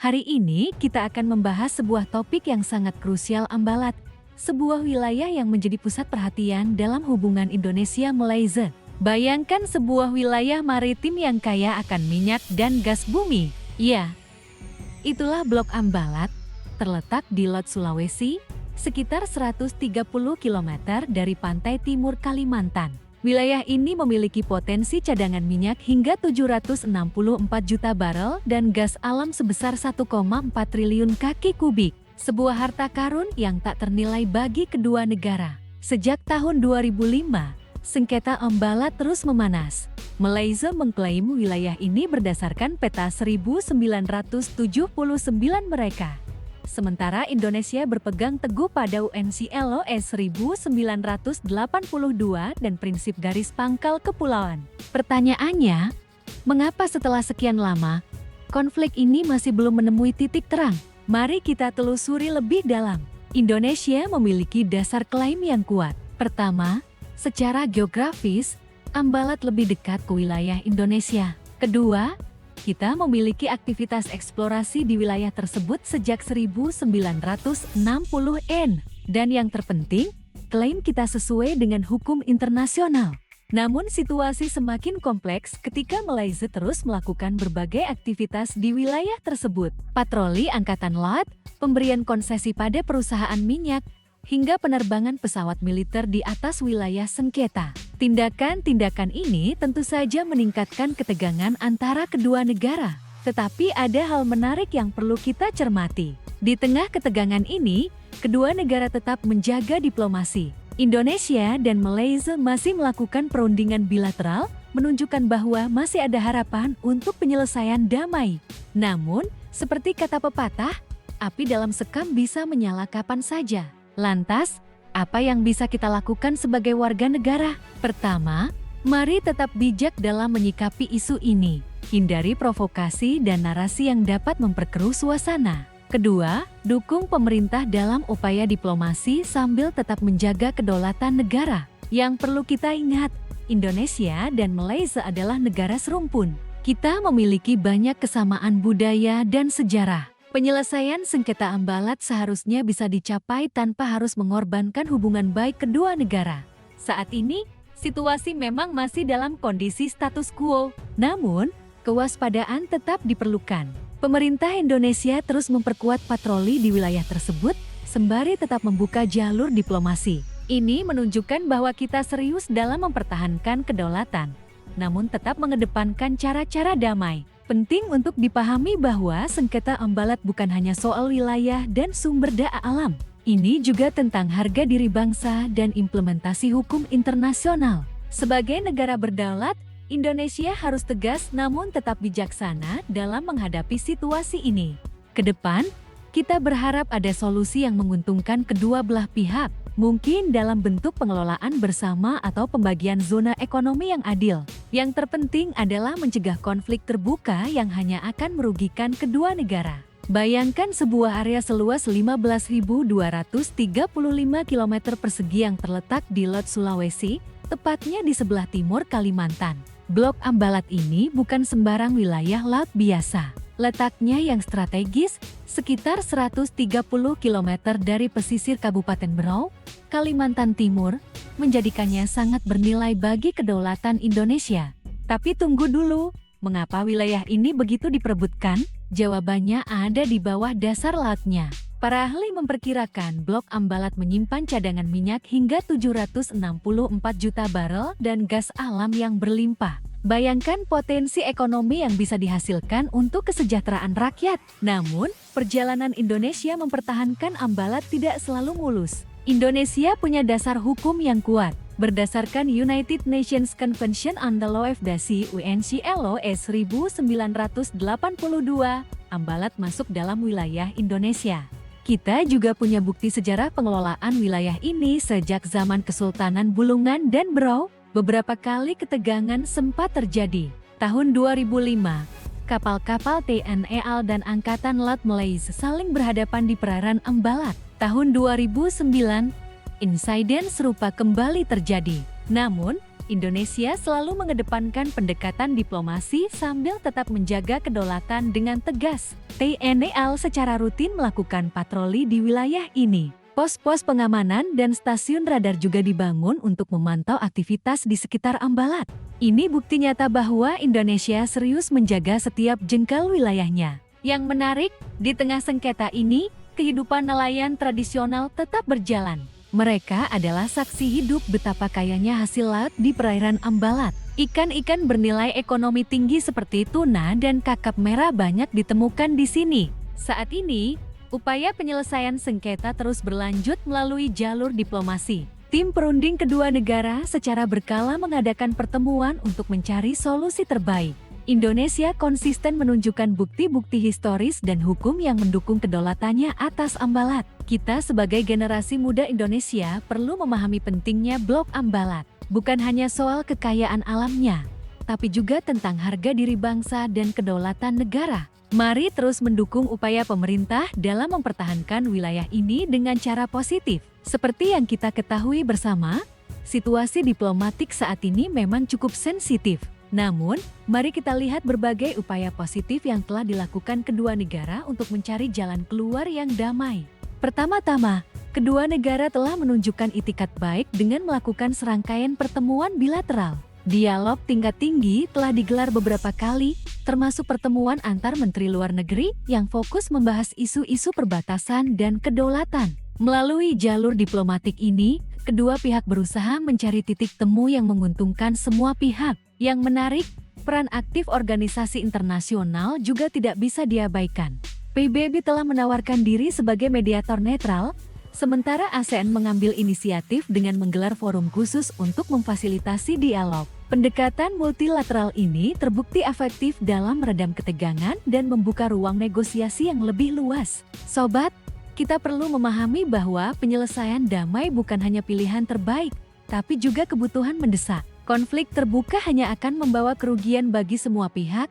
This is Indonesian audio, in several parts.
Hari ini kita akan membahas sebuah topik yang sangat krusial Ambalat, sebuah wilayah yang menjadi pusat perhatian dalam hubungan Indonesia-Malaysia. Bayangkan sebuah wilayah maritim yang kaya akan minyak dan gas bumi. Ya, itulah Blok Ambalat, terletak di Lot, Sulawesi, sekitar 130 km dari pantai timur Kalimantan. Wilayah ini memiliki potensi cadangan minyak hingga 764 juta barel dan gas alam sebesar 1,4 triliun kaki kubik. Sebuah harta karun yang tak ternilai bagi kedua negara. Sejak tahun 2005, sengketa Ambalat terus memanas. Malaysia mengklaim wilayah ini berdasarkan peta 1979 mereka. Sementara Indonesia berpegang teguh pada UNCLOS 1982 dan prinsip garis pangkal kepulauan. Pertanyaannya, mengapa setelah sekian lama, konflik ini masih belum menemui titik terang? Mari kita telusuri lebih dalam. Indonesia memiliki dasar klaim yang kuat. Pertama, secara geografis, Ambalat lebih dekat ke wilayah Indonesia. Kedua, kita memiliki aktivitas eksplorasi di wilayah tersebut sejak 1960-an. Dan yang terpenting, klaim kita sesuai dengan hukum internasional. Namun situasi semakin kompleks ketika Malaysia terus melakukan berbagai aktivitas di wilayah tersebut. Patroli Angkatan Laut, pemberian konsesi pada perusahaan minyak, hingga penerbangan pesawat militer di atas wilayah sengketa. Tindakan-tindakan ini tentu saja meningkatkan ketegangan antara kedua negara. Tetapi ada hal menarik yang perlu kita cermati. Di tengah ketegangan ini, kedua negara tetap menjaga diplomasi. Indonesia dan Malaysia masih melakukan perundingan bilateral, menunjukkan bahwa masih ada harapan untuk penyelesaian damai. Namun, seperti kata pepatah, api dalam sekam bisa menyala kapan saja. Lantas, apa yang bisa kita lakukan sebagai warga negara? Pertama, mari tetap bijak dalam menyikapi isu ini. Hindari provokasi dan narasi yang dapat memperkeruh suasana. Kedua, dukung pemerintah dalam upaya diplomasi sambil tetap menjaga kedaulatan negara. Yang perlu kita ingat, Indonesia dan Malaysia adalah negara serumpun. Kita memiliki banyak kesamaan budaya dan sejarah. Penyelesaian sengketa Ambalat seharusnya bisa dicapai tanpa harus mengorbankan hubungan baik kedua negara. Saat ini, situasi memang masih dalam kondisi status quo. Namun, kewaspadaan tetap diperlukan. Pemerintah Indonesia terus memperkuat patroli di wilayah tersebut, sembari tetap membuka jalur diplomasi. Ini menunjukkan bahwa kita serius dalam mempertahankan kedaulatan, namun tetap mengedepankan cara-cara damai. Penting untuk dipahami bahwa sengketa Ambalat bukan hanya soal wilayah dan sumber daya alam. Ini juga tentang harga diri bangsa dan implementasi hukum internasional. Sebagai negara berdaulat, Indonesia harus tegas namun tetap bijaksana dalam menghadapi situasi ini. Kedepan, kita berharap ada solusi yang menguntungkan kedua belah pihak, mungkin dalam bentuk pengelolaan bersama atau pembagian zona ekonomi yang adil. Yang terpenting adalah mencegah konflik terbuka yang hanya akan merugikan kedua negara. Bayangkan sebuah area seluas 15.235 km persegi yang terletak di Lot, Sulawesi, tepatnya di sebelah timur Kalimantan. Blok Ambalat ini bukan sembarang wilayah laut biasa. Letaknya yang strategis, sekitar 130 km dari pesisir Kabupaten Berau, Kalimantan Timur, menjadikannya sangat bernilai bagi kedaulatan Indonesia. Tapi tunggu dulu, mengapa wilayah ini begitu diperebutkan? Jawabannya ada di bawah dasar lautnya. Para ahli memperkirakan Blok Ambalat menyimpan cadangan minyak hingga 764 juta barel dan gas alam yang berlimpah. Bayangkan potensi ekonomi yang bisa dihasilkan untuk kesejahteraan rakyat. Namun, perjalanan Indonesia mempertahankan Ambalat tidak selalu mulus. Indonesia punya dasar hukum yang kuat. Berdasarkan United Nations Convention on the Law of the Sea (UNCLOS) 1982, Ambalat masuk dalam wilayah Indonesia. Kita juga punya bukti sejarah pengelolaan wilayah ini sejak zaman Kesultanan Bulungan dan Berau. Beberapa kali ketegangan sempat terjadi. Tahun 2005, kapal-kapal TNI AL dan Angkatan Laut Malaysia saling berhadapan di perairan Ambalat. Tahun 2009, insiden serupa kembali terjadi. Namun, Indonesia selalu mengedepankan pendekatan diplomasi sambil tetap menjaga kedaulatan dengan tegas. TNI AL secara rutin melakukan patroli di wilayah ini. Pos-pos pengamanan dan stasiun radar juga dibangun untuk memantau aktivitas di sekitar Ambalat. Ini bukti nyata bahwa Indonesia serius menjaga setiap jengkal wilayahnya. Yang menarik, di tengah sengketa ini, kehidupan nelayan tradisional tetap berjalan. Mereka adalah saksi hidup betapa kayanya hasil laut di perairan Ambalat. Ikan-ikan bernilai ekonomi tinggi seperti tuna dan kakap merah banyak ditemukan di sini. Saat ini, upaya penyelesaian sengketa terus berlanjut melalui jalur diplomasi. Tim perunding kedua negara secara berkala mengadakan pertemuan untuk mencari solusi terbaik. Indonesia konsisten menunjukkan bukti-bukti historis dan hukum yang mendukung kedaulatannya atas Ambalat. Kita sebagai generasi muda Indonesia perlu memahami pentingnya Blok Ambalat. Bukan hanya soal kekayaan alamnya, tapi juga tentang harga diri bangsa dan kedaulatan negara. Mari terus mendukung upaya pemerintah dalam mempertahankan wilayah ini dengan cara positif. Seperti yang kita ketahui bersama, situasi diplomatik saat ini memang cukup sensitif. Namun, mari kita lihat berbagai upaya positif yang telah dilakukan kedua negara untuk mencari jalan keluar yang damai. Pertama-tama, kedua negara telah menunjukkan itikat baik dengan melakukan serangkaian pertemuan bilateral. Dialog tingkat tinggi telah digelar beberapa kali, termasuk pertemuan antar Menteri Luar Negeri yang fokus membahas isu-isu perbatasan dan kedaulatan. Melalui jalur diplomatik ini, kedua pihak berusaha mencari titik temu yang menguntungkan semua pihak. Yang menarik, peran aktif organisasi internasional juga tidak bisa diabaikan. PBB telah menawarkan diri sebagai mediator netral, sementara ASEAN mengambil inisiatif dengan menggelar forum khusus untuk memfasilitasi dialog. Pendekatan multilateral ini terbukti efektif dalam meredam ketegangan dan membuka ruang negosiasi yang lebih luas. Sobat, kita perlu memahami bahwa penyelesaian damai bukan hanya pilihan terbaik, tapi juga kebutuhan mendesak. Konflik terbuka hanya akan membawa kerugian bagi semua pihak,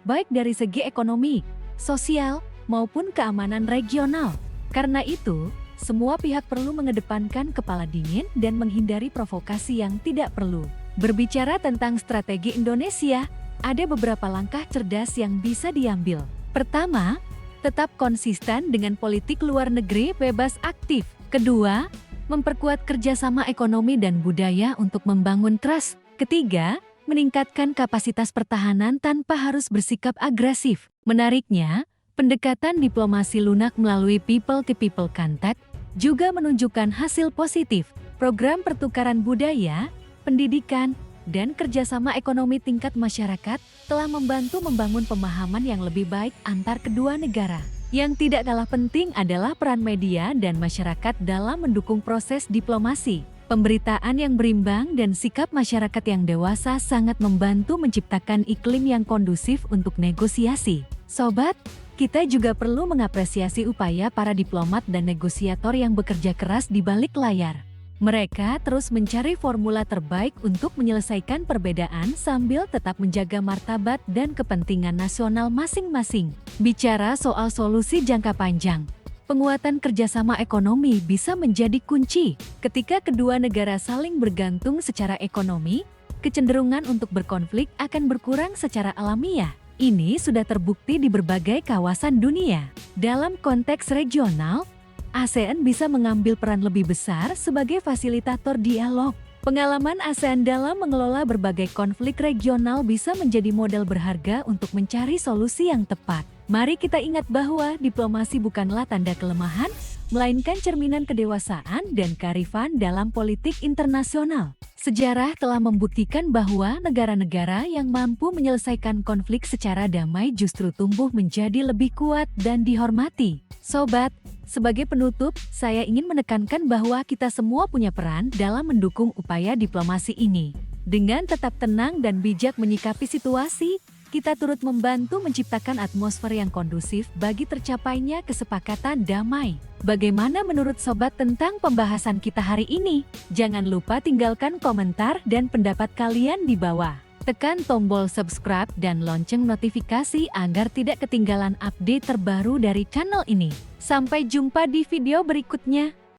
baik dari segi ekonomi, sosial, maupun keamanan regional. Karena itu, semua pihak perlu mengedepankan kepala dingin dan menghindari provokasi yang tidak perlu. Berbicara tentang strategi Indonesia, ada beberapa langkah cerdas yang bisa diambil. Pertama, tetap konsisten dengan politik luar negeri bebas aktif. Kedua, memperkuat kerjasama ekonomi dan budaya untuk membangun trust. Ketiga, meningkatkan kapasitas pertahanan tanpa harus bersikap agresif. Menariknya, pendekatan diplomasi lunak melalui people-to-people contact juga menunjukkan hasil positif. Program pertukaran budaya, pendidikan, dan kerjasama ekonomi tingkat masyarakat telah membantu membangun pemahaman yang lebih baik antar kedua negara. Yang tidak kalah penting adalah peran media dan masyarakat dalam mendukung proses diplomasi. Pemberitaan yang berimbang dan sikap masyarakat yang dewasa sangat membantu menciptakan iklim yang kondusif untuk negosiasi. Sobat, kita juga perlu mengapresiasi upaya para diplomat dan negosiator yang bekerja keras di balik layar. Mereka terus mencari formula terbaik untuk menyelesaikan perbedaan sambil tetap menjaga martabat dan kepentingan nasional masing-masing. Bicara soal solusi jangka panjang, penguatan kerjasama ekonomi bisa menjadi kunci. Ketika kedua negara saling bergantung secara ekonomi, kecenderungan untuk berkonflik akan berkurang secara alamiah. Ini sudah terbukti di berbagai kawasan dunia. Dalam konteks regional, ASEAN bisa mengambil peran lebih besar sebagai fasilitator dialog. Pengalaman ASEAN dalam mengelola berbagai konflik regional bisa menjadi model berharga untuk mencari solusi yang tepat. Mari kita ingat bahwa diplomasi bukanlah tanda kelemahan, melainkan cerminan kedewasaan dan kearifan dalam politik internasional. Sejarah telah membuktikan bahwa negara-negara yang mampu menyelesaikan konflik secara damai justru tumbuh menjadi lebih kuat dan dihormati. Sobat, sebagai penutup, saya ingin menekankan bahwa kita semua punya peran dalam mendukung upaya diplomasi ini. Dengan tetap tenang dan bijak menyikapi situasi, kita turut membantu menciptakan atmosfer yang kondusif bagi tercapainya kesepakatan damai. Bagaimana menurut Sobat tentang pembahasan kita hari ini? Jangan lupa tinggalkan komentar dan pendapat kalian di bawah. Tekan tombol subscribe dan lonceng notifikasi agar tidak ketinggalan update terbaru dari channel ini. Sampai jumpa di video berikutnya.